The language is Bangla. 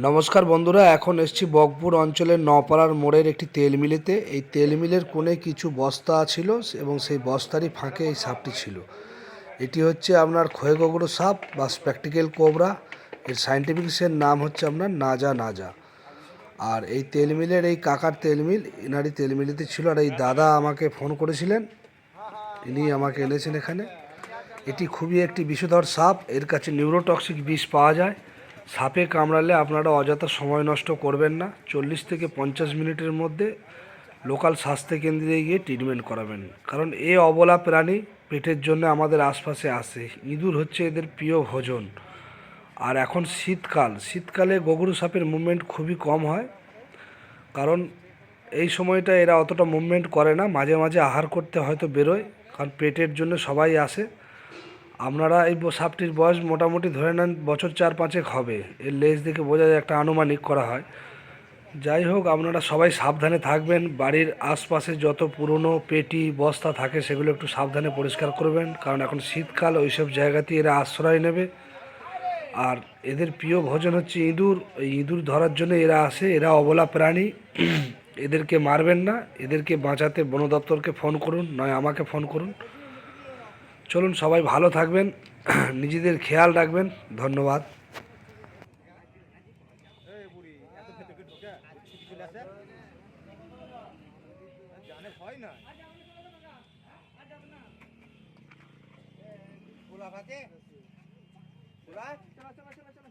নমস্কার বন্ধুরা, এখন এসেছি বকপুর অঞ্চলের নপাড়ার মোড়ের একটি তেল মিলেতে। এই তেল মিলের কোণে কিছু বস্তা ছিল এবং সেই বস্তারই ফাঁকে এই সাপটি ছিল। এটি হচ্ছে আপনার খয়েগোগড়ো সাপ বা স্প্যাকটিক্যাল কোবরা। এর সাইন্টিফিকের নাম হচ্ছে আপনার নাজা নাজা। আর এই তেল মিলের এই কাকার তেল মিল, এনারই তেল মিলেতে ছিল। আর এই দাদা আমাকে ফোন করেছিলেন, ইনি আমাকে এনেছেন এখানে। এটি খুবই একটি বিষধর সাপ। এর কাছে নিউরোটক্সিক বিষ পাওয়া যায়। সাপে কামড়ালে আপনারা অযথা সময় নষ্ট করবেন না, 40 থেকে 50 মিনিটের মধ্যে লোকাল স্বাস্থ্যকেন্দ্রে গিয়ে ট্রিটমেন্ট করাবেন। কারণ এ অবলা প্রাণী পেটের জন্য আমাদের আশপাশে আসে। ইঁদুর হচ্ছে এদের প্রিয় ভোজন। আর এখন শীতকালে গোগরু সাপের মুভমেন্ট খুবই কম হয়, কারণ এই সময়টা এরা অতটা মুভমেন্ট করে না। মাঝে মাঝে আহার করতে হয়তো বেরোয়, কারণ পেটের জন্য সবাই আসে। আপনারা এই সাপটির বয়স মোটামুটি ধরে নেন বছর 4-5 হবে। এর লেজ দেখে বোঝা যায়, একটা আনুমানিক করা হয়। যাই হোক, আপনারা সবাই সাবধানে থাকবেন। বাড়ির আশপাশে যত পুরনো পেটি বস্তা থাকে সেগুলো একটু সাবধানে পরিষ্কার করবেন, কারণ এখন শীতকাল, ওইসব জায়গাতেই এরা আশ্রয় নেবে। আর এদের প্রিয় ভোজন হচ্ছে ইঁদুর। এই ইঁদুর ধরার জন্য এরা আসে। এরা অবলা প্রাণী, এদেরকে মারবেন না। এদেরকে বাঁচাতে বন দপ্তরকে ফোন করুন, নয় আমাকে ফোন করুন। চলুন, সবাই ভালো থাকবেন, নিজেদের খেয়াল রাখবেন। ধন্যবাদ। খোলা থাকে খোলা চলো চলো চলো চলো